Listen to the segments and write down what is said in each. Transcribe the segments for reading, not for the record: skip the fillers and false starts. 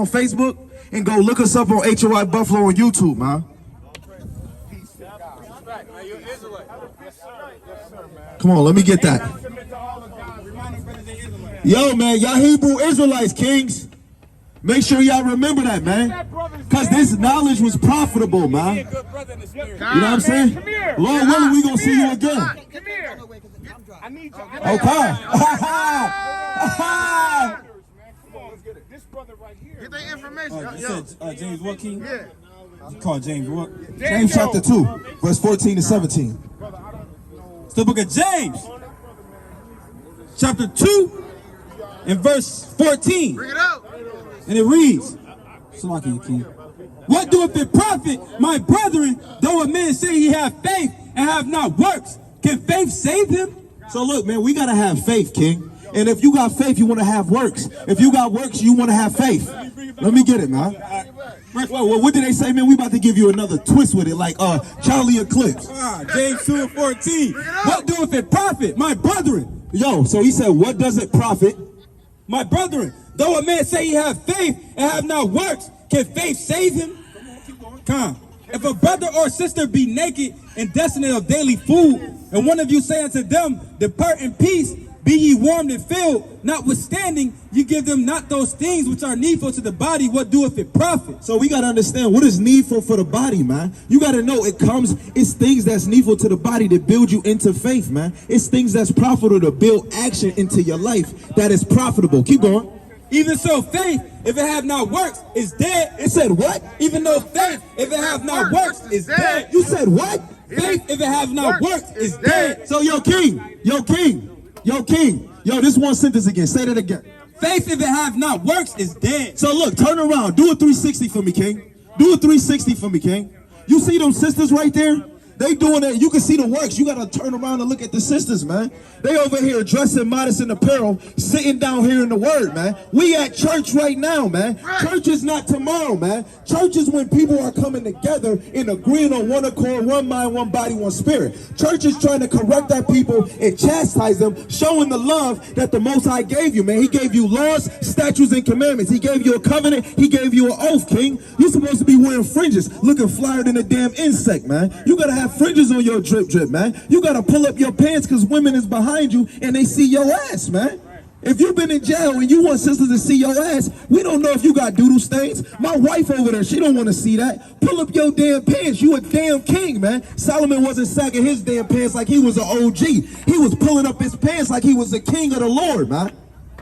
on Facebook and go look us up on HOI Buffalo on YouTube, man. Come on, let me get that. Yo, man, y'all Hebrew Israelites, kings. Make sure y'all remember that, man. Because this knowledge was profitable, man. You know what I'm saying? Lord willing, we going to see you again. Come here. I need you. Okay. This brother right here. Get that information. You said James what, King? Yeah. You call James what? James chapter 2, verse 14 to 17. It's the book of James, chapter 2, and verse 14. Bring it out. And it reads, Salaki, King. What doeth it profit, my brethren, though a man say he have faith and have not works? Can faith save him? So look, man, we got to have faith, king. And if you got faith, you want to have works. If you got works, you want to have faith. Let me get it, man. Well, what did they say, man? We about to give you another twist with it, like Charlie Eclipse. James 2 and 14. What doeth it profit, my brethren? Yo, so he said, what does it profit? My brethren, though a man say he have faith and have not works, can faith save him? Come. If a brother or sister be naked and destitute of daily food, and one of you say unto them, depart in peace, be ye warmed and filled, notwithstanding, you give them not those things which are needful to the body, what doeth it profit? So we got to understand what is needful for the body, man. You got to know it's things that's needful to the body to build you into faith, man. It's things that's profitable to build action into your life that is profitable. Keep going. Even so, faith, if it have not works, is dead. It said what? Even though faith, if it have not works, is dead. You said what? Faith, if it have not works, is dead. So yo, king, this one sentence again. Say that again. Faith, if it have not works, is dead. So look, turn around. Do a 360 for me, king. Do a 360 for me, king. You see them sisters right there? They doing that. You can see the works. You got to turn around and look at the sisters, man. They over here dressing modest in apparel, sitting down here in the word, man. We at church right now, man. Church is not tomorrow, man. Church is when people are coming together and agreeing on one accord, one mind, one body, one spirit. Church is trying to correct that people and chastise them, showing the love that the Most High gave you, man. He gave you laws, statutes, and commandments. He gave you a covenant. He gave you an oath, king. You're supposed to be wearing fringes, looking flyer than a damn insect, man. You got to have fringes on your drip, man. You got to pull up your pants because women is behind you and they see your ass, man. If you've been in jail and you want sisters to see your ass, we don't know if you got doodle stains. My wife over there, she don't want to see that. Pull up your damn pants. You a damn king, man. Solomon wasn't sagging his damn pants like he was an OG. He was pulling up his pants like he was the king of the Lord, man.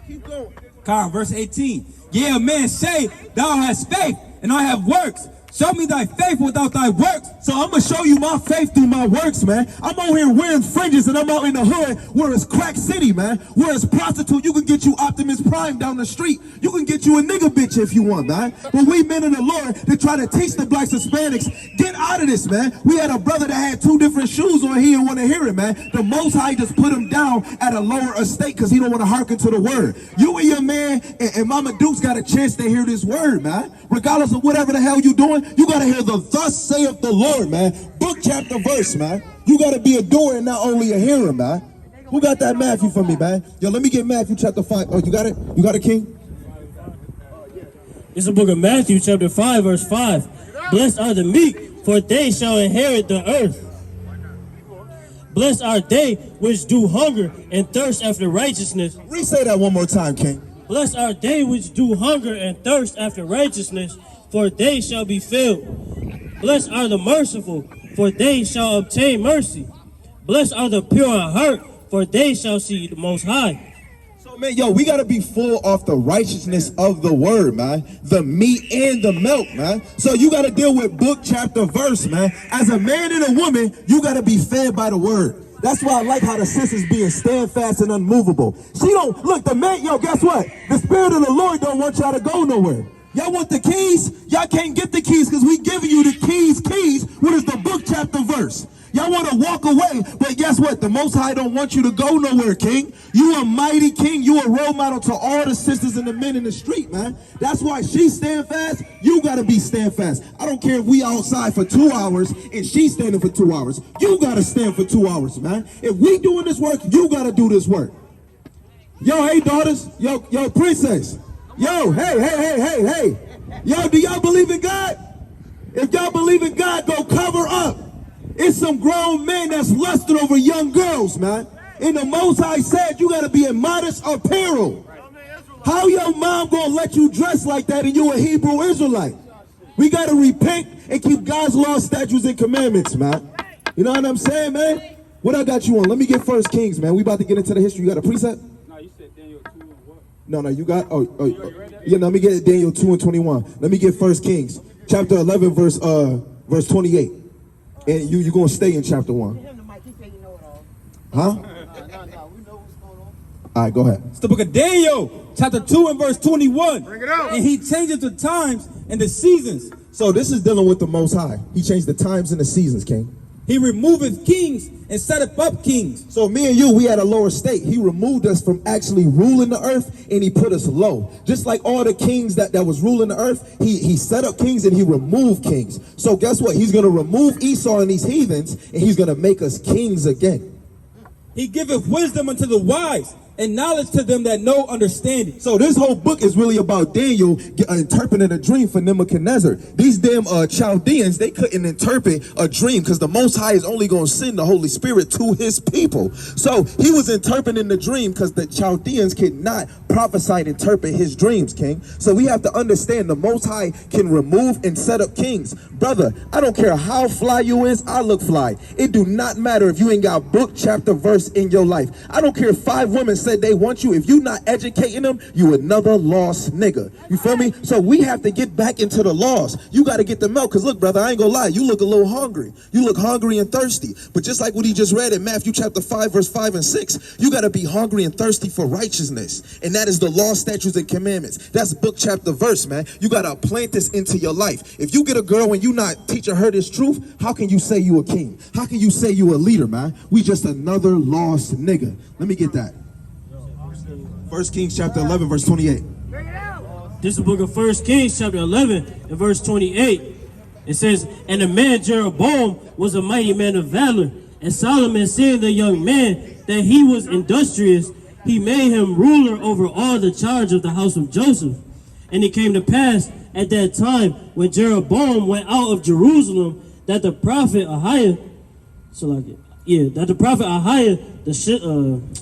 Keep going. Verse 18. Yeah, a man say, thou hast faith, and I have works. Show me thy faith without thy works. So I'm going to show you my faith through my works, man. I'm out here wearing fringes and I'm out in the hood where it's crack city, man. Where it's prostitute. You can get you Optimus Prime down the street. You can get you a nigga bitch if you want, man. But we men in the Lord that try to teach the blacks Hispanics, get out of this, man. We had a brother that had 2 different shoes on. He didn't want to hear it, man. The Most High just put him down at a lower estate because he don't want to hearken to the word. You and your man and Mama Duke's got a chance to hear this word, man. Regardless of whatever the hell you doing, you got to hear the thus saith the Lord, man. Book, chapter, verse, man. You got to be a doer and not only a hearer, man. Who got that Matthew for me, man? Yo, let me get Matthew chapter 5. Oh, you got it? You got it, King? It's the book of Matthew, chapter 5, verse 5. Blessed are the meek, for they shall inherit the earth. Blessed are they which do hunger and thirst after righteousness. Re-say that one more time, King. Blessed are they which do hunger and thirst after righteousness, for they shall be filled. Blessed are the merciful, for they shall obtain mercy. Blessed are the pure in heart, for they shall see the Most High. So, man, yo, we got to be full off the righteousness of the word, man. The meat and the milk, man. So you got to deal with book, chapter, verse, man. As a man and a woman, you got to be fed by the word. That's why I like how the sisters being steadfast and unmovable. She don't, look, the man, yo, guess what? The Spirit of the Lord don't want y'all to go nowhere. Y'all want the keys? Y'all can't get the keys because we giving you the keys. What is the book, chapter, verse? Y'all want to walk away, but guess what? The Most High don't want you to go nowhere, king. You a mighty king. You a role model to all the sisters and the men in the street, man. That's why she stand fast. You got to be stand fast. I don't care if we outside for 2 hours and she's standing for 2 hours. You got to stand for 2 hours, man. If we doing this work, you got to do this work. Yo, hey, daughters. Yo, princess. Yo, hey. Yo, do y'all believe in God? If y'all believe in God, go cover up. It's some grown men that's lusting over young girls, man. And the Most High said you got to be in modest apparel. How your mom gonna let you dress like that and you a Hebrew Israelite? We got to repent and keep God's law, statutes, and commandments, man. You know what I'm saying, man? What I got you on? Let me get 1 Kings, man. We about to get into the history. You got a preset? No, you said Daniel 2 and what? No, you got, yeah, let me get Daniel 2 and 21. Let me get 1 Kings, chapter 11, verse 28. And you're going to stay in chapter 1. Huh? All right, go ahead. It's the book of Daniel, chapter 2 and verse 21. Bring it out. And he changes the times and the seasons. So this is dealing with the Most High. He changed the times and the seasons, King. He removeth kings and setteth up kings. So me and you, we at a lower state. He removed us from actually ruling the earth and he put us low. Just like all the kings that was ruling the earth, he set up kings and he removed kings. So guess what? He's going to remove Esau and these heathens and he's going to make us kings again. He giveth wisdom unto the wise and knowledge to them that know understanding. So this whole book is really about Daniel interpreting a dream for Nebuchadnezzar. These damn Chaldeans, they couldn't interpret a dream because the Most High is only going to send the Holy Spirit to his people. So he was interpreting the dream because the Chaldeans cannot prophesy and interpret his dreams, King. So we have to understand the Most High can remove and set up kings. Brother, I don't care how fly you is, I look fly. It do not matter if you ain't got book, chapter, verse in your life. I don't care if 5 women said they want you. If you not educating them, you another lost nigga. You feel me? So we have to get back into the laws. You got to get the milk. Because look, brother, I ain't gonna lie. You look a little hungry. You look hungry and thirsty. But just like what he just read in Matthew chapter 5, verse 5 and 6, you got to be hungry and thirsty for righteousness. And that is the law, statutes, and commandments. That's book, chapter, verse, man. You got to plant this into your life. If you get a girl and you not teaching her this truth, how can you say you a king? How can you say you a leader, man? We just another lost nigga. Let me get that. 1 Kings chapter 11, verse 28. This is the book of 1 Kings chapter 11 and verse 28. It says, and the man Jeroboam was a mighty man of valor. And Solomon, seeing the young man that he was industrious, he made him ruler over all the charge of the house of Joseph. And it came to pass at that time when Jeroboam went out of Jerusalem that the prophet Ahiah, the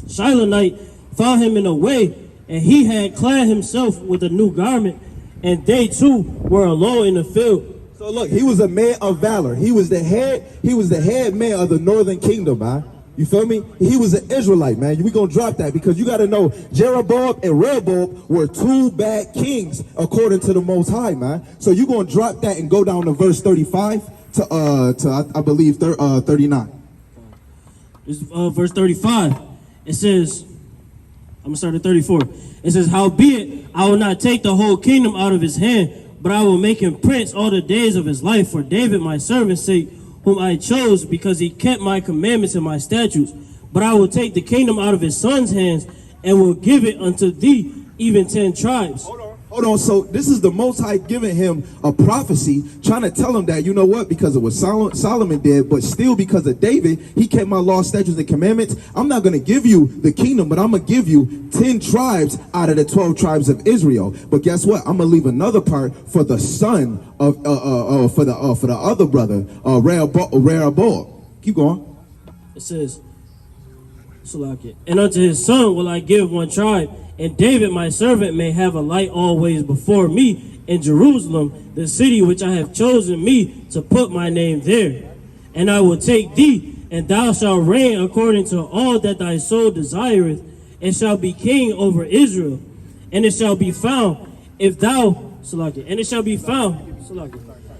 Shilonite, found him in a way, and he had clad himself with a new garment, and they too were alone in the field. So look, he was a man of valor. He was the head man of the northern kingdom, man. You feel me? He was an Israelite, man. We gonna drop that because you gotta know Jeroboam and Rehoboam were 2 bad kings according to the Most High, man. So you gonna drop that and go down to verse 35 to I believe 39. It's verse 35. It says, I'm gonna start at 34. It says, howbeit, I will not take the whole kingdom out of his hand, but I will make him prince all the days of his life for David my servant's sake, whom I chose, because he kept my commandments and my statutes. But I will take the kingdom out of his son's hands, and will give it unto thee, even 10 tribes. Hold on, so this is the Most High giving him a prophecy, trying to tell him that, you know what, because of what Solomon did, but still because of David, he kept my law, statutes, and commandments. I'm not going to give you the kingdom, but I'm going to give you 10 tribes out of the 12 tribes of Israel. But guess what? I'm going to leave another part for the son of, for the other brother, Rehoboam. Keep going. It says, and unto his son will I give 1 tribe, and David my servant may have a light always before me in Jerusalem, the city which I have chosen me to put my name there. And I will take thee, and thou shalt reign according to all that thy soul desireth, and shalt be king over Israel. And it shall be found, if thou, and it shall be found,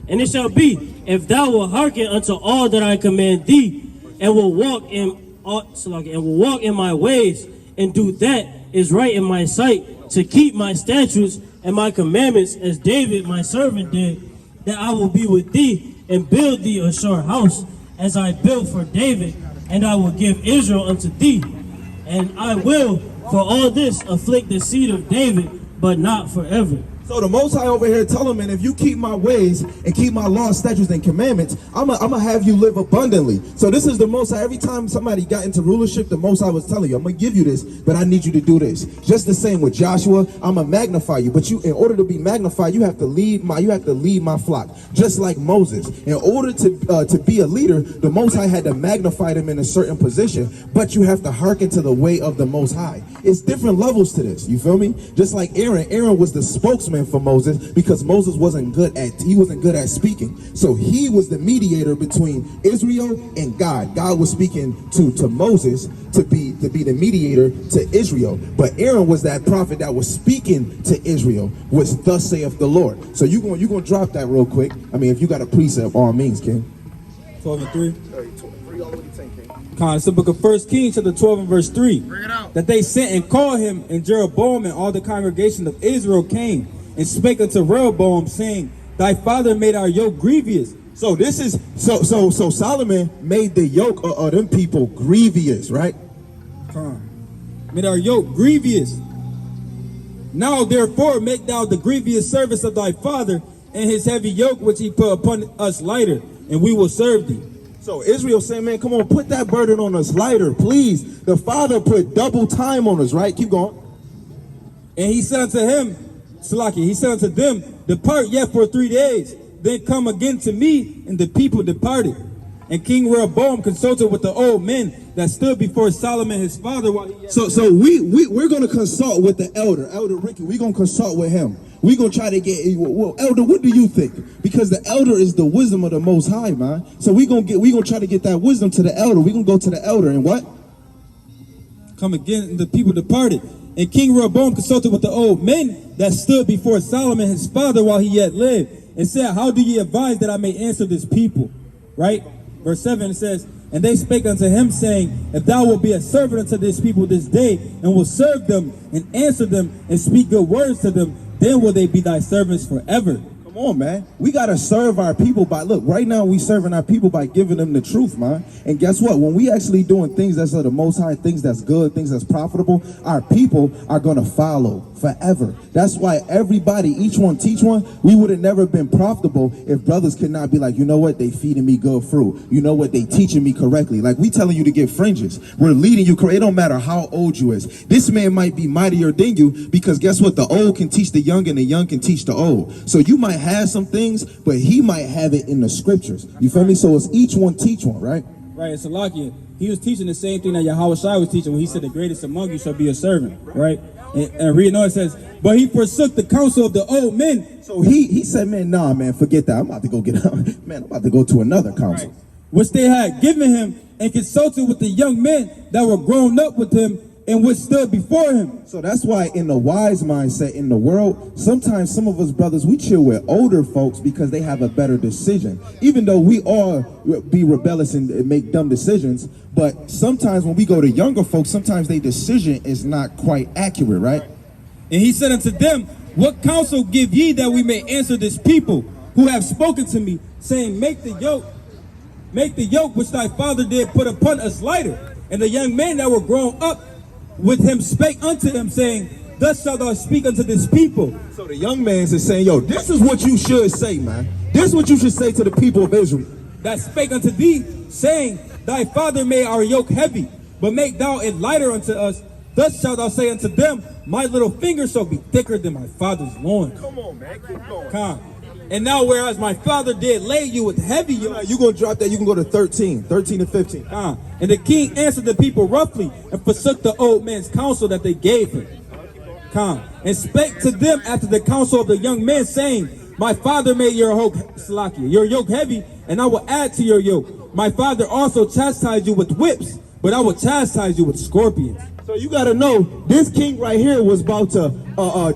and it shall be, if thou wilt hearken unto all that I command thee, and will walk in my ways, and do that is right in my sight, to keep my statutes and my commandments as David my servant did, that I will be with thee and build thee a sure house, as I built for David, and I will give Israel unto thee. And I will for all this afflict the seed of David, but not forever. So the Most High over here tell him, man, if you keep my ways and keep my laws, statutes, and commandments, I'm gonna have you live abundantly. So this is the Most High. Every time somebody got into rulership, the Most High was telling you, I'm gonna give you this, but I need you to do this. Just the same with Joshua, I'm gonna magnify you. But you, in order to be magnified, you have to lead my flock. Just like Moses. In order to be a leader, the Most High had to magnify them in a certain position, but you have to hearken to the way of the Most High. It's different levels to this. You feel me? Just like Aaron. Aaron was the spokesman for Moses because Moses wasn't good at speaking. So he was the mediator between Israel and God. God was speaking to Moses to be the mediator to Israel. But Aaron was that prophet that was speaking to Israel, which thus saith the Lord. So you gonna drop that real quick. I mean, if you got a precept, all means, King. 12 and 3. 3 all the way to 10, King. It's the book of 1 Kings, chapter 12 and verse 3. Bring it out. That they sent and called him, and Jeroboam and all the congregation of Israel came and spake unto Rehoboam, saying, Thy father made our yoke grievous. So this is so Solomon made the yoke of them people grievous, right? Made our yoke grievous. Now therefore make thou the grievous service of thy father, and his heavy yoke which he put upon us lighter, and we will serve thee. So Israel saying, man, come on, put that burden on us lighter, please. The father put double time on us, right? Keep going. And he said unto him, Salaki, he said unto them, Depart yet for 3 days, then come again to me. And the people departed. And King Rehoboam consulted with the old men that stood before Solomon his father. While he so we're going to consult with the elder Ricky. We're going to consult with him. We're going to try to get, well, elder, what do you think? Because the elder is the wisdom of the Most High, man. So we're going to try to get that wisdom to the elder. We're going to go to the elder and what? Come again, and the people departed. And King Rehoboam consulted with the old men that stood before Solomon his father while he yet lived, and said, How do ye advise that I may answer this people? Right? Verse 7, it says, And they spake unto him, saying, If thou wilt be a servant unto this people this day, and will serve them, and answer them, and speak good words to them, then will they be thy servants forever. Come on, man. We got to serve our people by, look, right now we serving our people by giving them the truth, man. And guess what? When we actually doing things that's of the Most High, things that's good, things that's profitable, our people are going to follow forever. That's why everybody, each one teach one, we would have never been profitable if brothers could not be like, you know what? They feeding me good fruit. You know what? They teaching me correctly. Like we telling you to get fringes. We're leading you correct. It don't matter how old you is. This man might be mightier than you because guess what? The old can teach the young and the young can teach the old. So you might have some things, but he might have it in the scriptures. You feel me? So it's each one teach one, right? Right, it's Salakia. He was teaching the same thing that Yahweh Shai was teaching when he said the greatest among you shall be a servant, right? And read on, it says, But he forsook the counsel of the old men. So he said, man, nah, man, forget that. I'm about to go I'm about to go to another council. Right. Which they had given him, and consulted with the young men that were grown up with him, and which stood before him. So that's why in the wise mindset in the world, sometimes some of us brothers, we chill with older folks because they have a better decision. Even though we all be rebellious and make dumb decisions, but sometimes when we go to younger folks, sometimes their decision is not quite accurate, right? And he said unto them, What counsel give ye that we may answer this people who have spoken to me, saying, Make the yoke which thy father did put upon us lighter. And the young men that were grown up with him spake unto him, saying, Thus shalt thou speak unto this people. So the young man's is saying, yo, this is what you should say, man. This is what you should say to the people of Israel. That spake unto thee, saying, Thy father made our yoke heavy, but make thou it lighter unto us. Thus shalt thou say unto them, My little finger shall be thicker than my father's loins. Come on, man. Keep going. Come. And now whereas my father did lay you with heavy yoke. You're going to drop that. You can go to 13 and 15. And the king answered the people roughly, and forsook the old man's counsel that they gave him. And spake to them after the counsel of the young men, saying, My father made your yoke heavy, and I will add to your yoke. My father also chastised you with whips, but I will chastise you with scorpions. So you got to know, this king right here was about to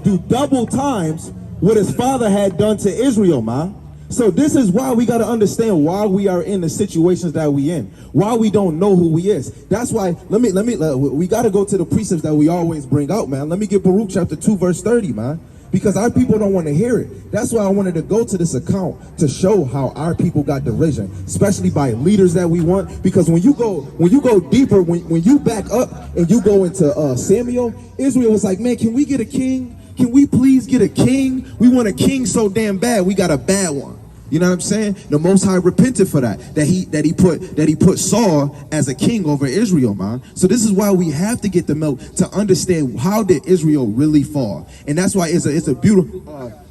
do double times what his father had done to Israel, man. So this is why we got to understand why we are in the situations that we in, why we don't know who we is. That's why we got to go to the precepts that we always bring out, man. Let me get Baruch chapter 2 verse 30, man, because our people don't want to hear it. That's why I wanted to go to this account to show how our people got derision, especially by leaders that we want. Because when you go deeper, when you back up and you go into Samuel, Israel was like, man, can we get a king? Can we please get a king? We want a king so damn bad, we got a bad one. You know what I'm saying? The Most High repented for that he put Saul as a king over Israel, man. So this is why we have to get the milk to understand how did Israel really fall, and that's why it's a beautiful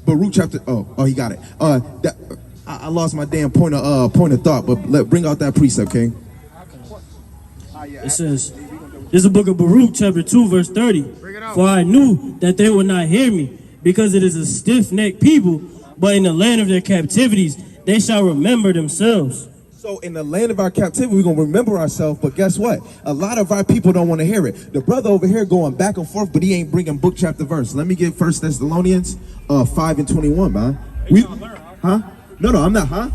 Baruch chapter. Oh, he got it. I lost my damn point of thought, but bring out that precept, King. It says, this is the book of Baruch, chapter 2, verse 30. For I knew that they would not hear me, because it is a stiff-necked people, but in the land of their captivities, they shall remember themselves. So in the land of our captivity, we're going to remember ourselves, but guess what? A lot of our people don't want to hear it. The brother over here going back and forth, but he ain't bringing book, chapter, verse. Let me get 1 Thessalonians 5:21, man. Huh? No, I'm not, huh?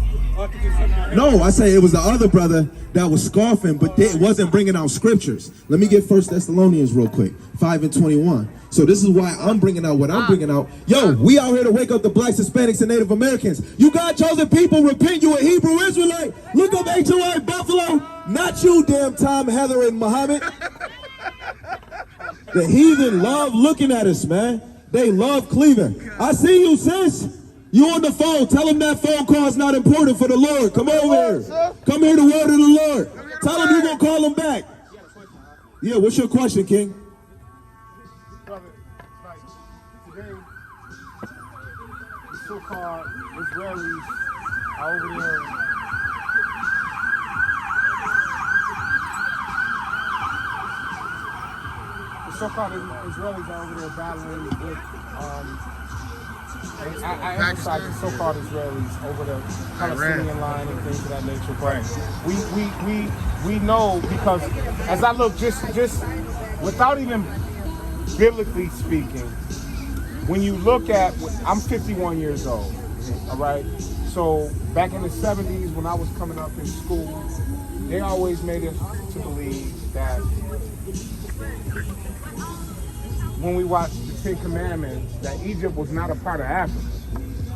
No, I say it was the other brother that was scoffing, but it wasn't bringing out scriptures. Let me get 1 Thessalonians real quick, 5:21. So this is why I'm bringing out what I'm bringing out. Yo, we out here to wake up the blacks, Hispanics, and Native Americans. You God-chosen people, repent, you a Hebrew Israelite. Look up HOI Buffalo. Not you, damn Tom, Heather, and Muhammad. The heathen love looking at us, man. They love Cleveland. I see you, sis. You on the phone. Tell them that phone call is not important for the Lord. Come over here. Come hear the word of the Lord. Tell them you're going to call them back. Yeah, what's your question, King? Brother, like, today, the so-called Israelis are over there. The so-called Israelis are over there battling with, I emphasize the so-called Israelis over the Palestinian line and things of that nature. But we know, because as I look, just without even biblically speaking, when you look at, I'm 51 years old, all right? So back in the 70s when I was coming up in school, they always made us to believe that when we watched the Ten Commandments, that Egypt was not a part of Africa.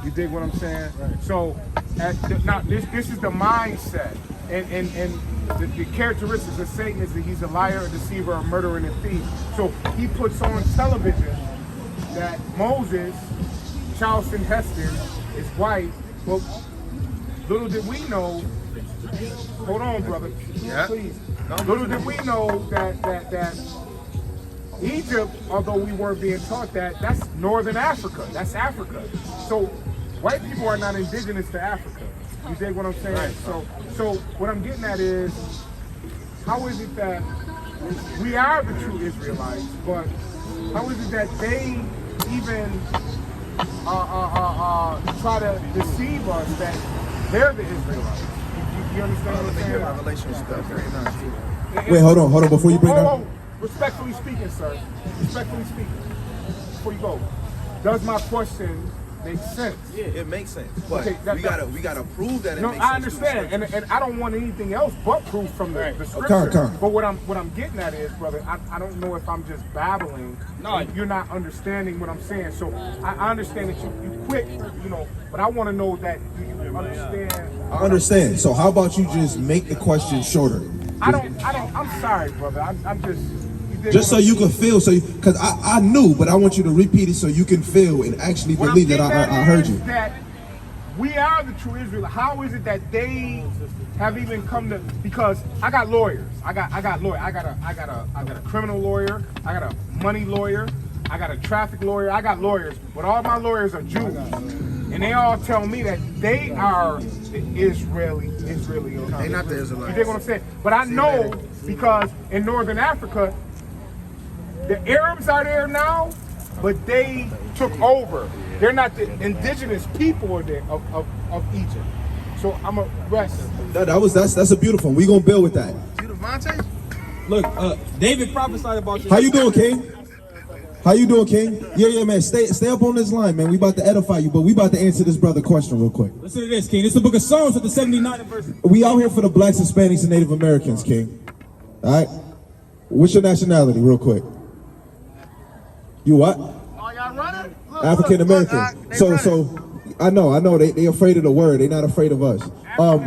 You dig what I'm saying? Right. So now this is the mindset, and the characteristics of Satan is that he's a liar, a deceiver, a murderer, and a thief. So he puts on television that Moses, Charleston Heston, is white. Well, little did we know. Hold on, brother. Yeah. Please. Little did we know that Egypt, although we weren't being taught that, that's northern Africa. That's Africa. So white people are not indigenous to Africa. You dig what I'm saying? Right. So what I'm getting at is, how is it that we are the true Israelites, but how is it that they even try to deceive us that they're the Israelites? You understand what I'm saying? Revelation stuff. Very nice. Wait, hold on. Before you bring that. Respectfully speaking, sir. Respectfully speaking. Before you go, does my question make sense? Yeah, it makes sense. But okay, we gotta prove that it makes sense. No, I understand, and I don't want anything else but proof from the scripture. But what I'm getting at is, brother, I don't know if I'm just babbling. No, you're not understanding what I'm saying. So I understand that you quick, but I want to know that you understand. I understand. So how about you just make the question shorter? I'm sorry, brother. I'm just so you can feel, because I knew, but I want you to repeat it so you can feel and actually believe that I heard you. That we are the true Israelites. How is it that they have even come to? Because I got lawyers. I got lawyers. I got a criminal lawyer. I got a money lawyer. I got a traffic lawyer. I got lawyers, but all my lawyers are Jews, and they all tell me that they are the Israeli. They're not the Israelites. You dig what I'm saying? But I know, because in northern Africa, the Arabs are there now, but they took over. They're not the indigenous people of Egypt. So I'm a rest. That's a beautiful one. We gonna build with that. You Devontae? Look, David prophesied about you. How you doing, King? How you doing, King? Yeah, man. Stay up on this line, man. We about to edify you, but we about to answer this brother question real quick. Listen to this, King. This is the book of Psalms with the 79th verse. We out here for the blacks, Hispanics, and Native Americans, King. All right. What's your nationality, real quick? You what? Oh, y'all running? African American. So I know they afraid of the word. They not afraid of us.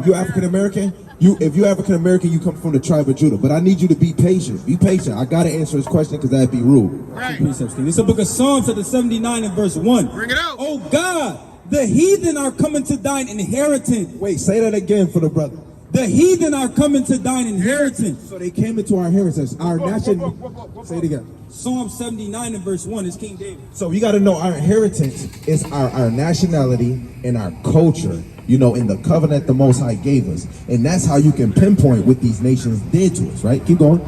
You African American? If you're African American, you come from the tribe of Judah. But I need you to be patient. Be patient. I gotta answer his question because that'd be rude. Right. Precepts, King. It's the book of Psalms, chapter 79 and verse 1. Bring it out. Oh God, the heathen are coming to thine inheritance. Wait, say that again for the brother. The heathen are coming to thine inheritance. So they came into our inheritance. Our national. Say it again. Psalm 79 and verse 1 is King David. So you got to know our inheritance is our nationality and our culture, you know, in the covenant the Most High gave us. And that's how you can pinpoint what these nations did to us, right? Keep going.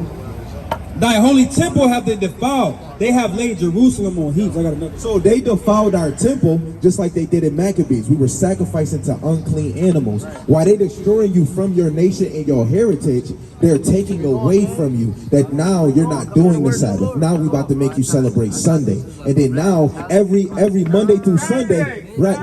Thy holy temple have they defiled. They have laid Jerusalem on heaps. I got another. So they defiled our temple just like they did in Maccabees. We were sacrificing to unclean animals. While they destroying you from your nation and your heritage, they're taking away from you that now you're not doing the Sabbath. Now we about to make you celebrate Sunday. And then now every Monday through Sunday, right,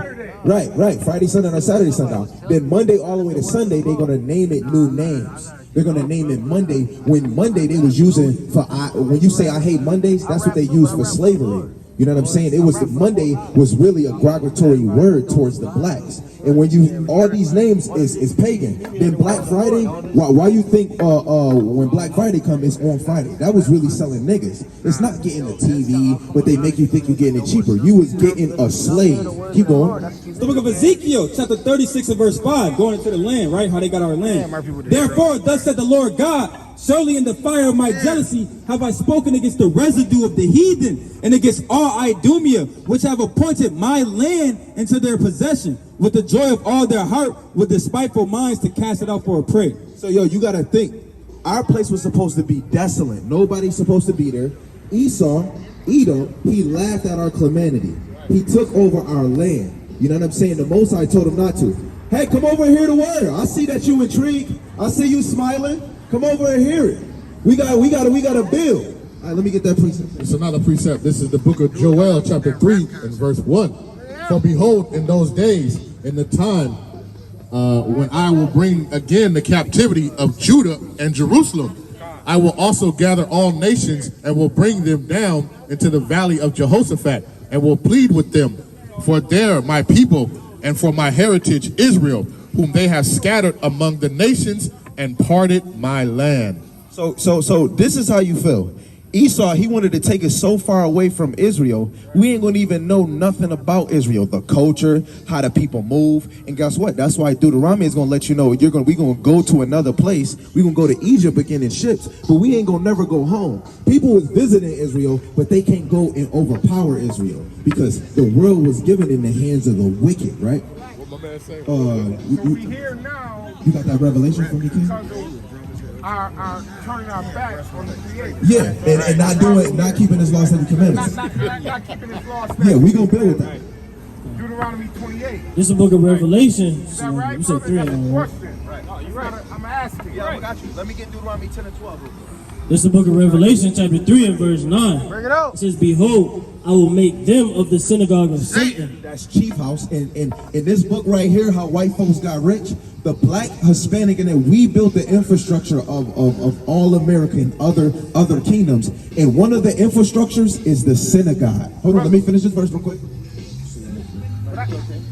Friday, Sunday, or Saturday, sundown. Then Monday all the way to Sunday, they're going to name it new names. They're going to name it Monday, when Monday they was using for, when you say I hate Mondays, that's what they use for slavery. You know what I'm saying? It was, Monday was really a derogatory word towards the blacks. And when you, all these names is pagan. Then Black Friday, why you think when Black Friday come, it's on Friday? That was really selling niggas. It's not getting a TV, but they make you think you're getting it cheaper. You was getting a slave. Keep going. The book of Ezekiel, chapter 36 and verse 5, going into the land, right? How they got our land. Therefore, thus said the Lord God, surely in the fire of my jealousy have I spoken against the residue of the heathen and against all Idumea, which have appointed my land into their possession, with the joy of all their heart, with despiteful minds to cast it out for a prey. So yo, you gotta think, our place was supposed to be desolate. Nobody's supposed to be there. Esau, Edom, he laughed at our calamity. He took over our land. You know what I'm saying? The Most High told him not to. Hey, come over here to word. I see that you intrigued. I see you smiling. Come over and hear it. We got a bill. All right, let me get that precept. It's another precept. This is the book of Joel, chapter 3, and verse 1. For behold, in those days, in the time when I will bring again the captivity of Judah and Jerusalem, I will also gather all nations and will bring them down into the valley of Jehoshaphat and will plead with them for their my people and for my heritage Israel, whom they have scattered among the nations and parted my land. So this is how you feel. Esau, he wanted to take us so far away from Israel, we ain't gonna even know nothing about Israel, the culture, how the people move. And guess what? That's why Deuteronomy is gonna let you know we gonna go to another place. We're gonna go to Egypt again in ships, but we ain't gonna never go home. People was visiting Israel, but they can't go and overpower Israel because the world was given in the hands of the wicked, right? What my man say? We here now. You got that revelation from me, King? Our turning our backs on the Creator. Yeah, and not keeping his laws and commandments. Not keeping His laws. Yeah, we gonna build with that. Deuteronomy 28. This is the book of Revelation. Is that right, You said brother? 3 That's a on right? question. Right. I'm asking. Yeah, I got you. Let me get Deuteronomy 10 and 12. This is the book of Revelation, chapter 3 and verse 9. Bring it out. It says, behold, I will make them of the synagogue of Satan. That's Chief House. And in this book right here, how white folks got rich, the black, Hispanic, and then we built the infrastructure of all America and other kingdoms. And one of the infrastructures is the synagogue. Hold on, let me finish this verse real quick.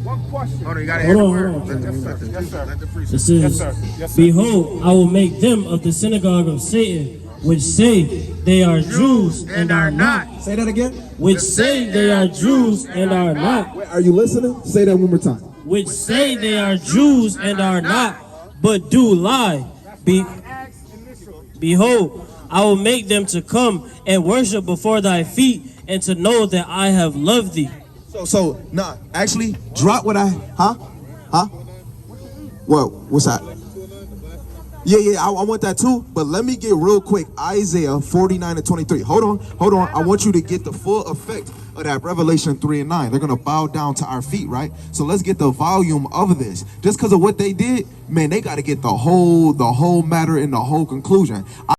One question. Hold on, you gotta Hold hear the on, word. hold on. Yes, sir. Let the It precept. says, Yes, sir. Yes, sir. behold, I will make them of the synagogue of Satan, which say they are Jews and are not. Say that again. Which say they are Jews and are not. Wait, are you listening? Say that one more time. Which say they are Jews and are not, but do lie. Behold, I will make them to come and worship before thy feet, and to know that I have loved thee. So nah, actually, drop what I, huh? What's that? Yeah, I want that too, but let me get real quick, Isaiah 49 and 23. Hold on, I want you to get the full effect of that Revelation 3 and 9. They're gonna bow down to our feet, right? So let's get the volume of this. Just because of what they did, man, they gotta get the whole matter and the whole conclusion.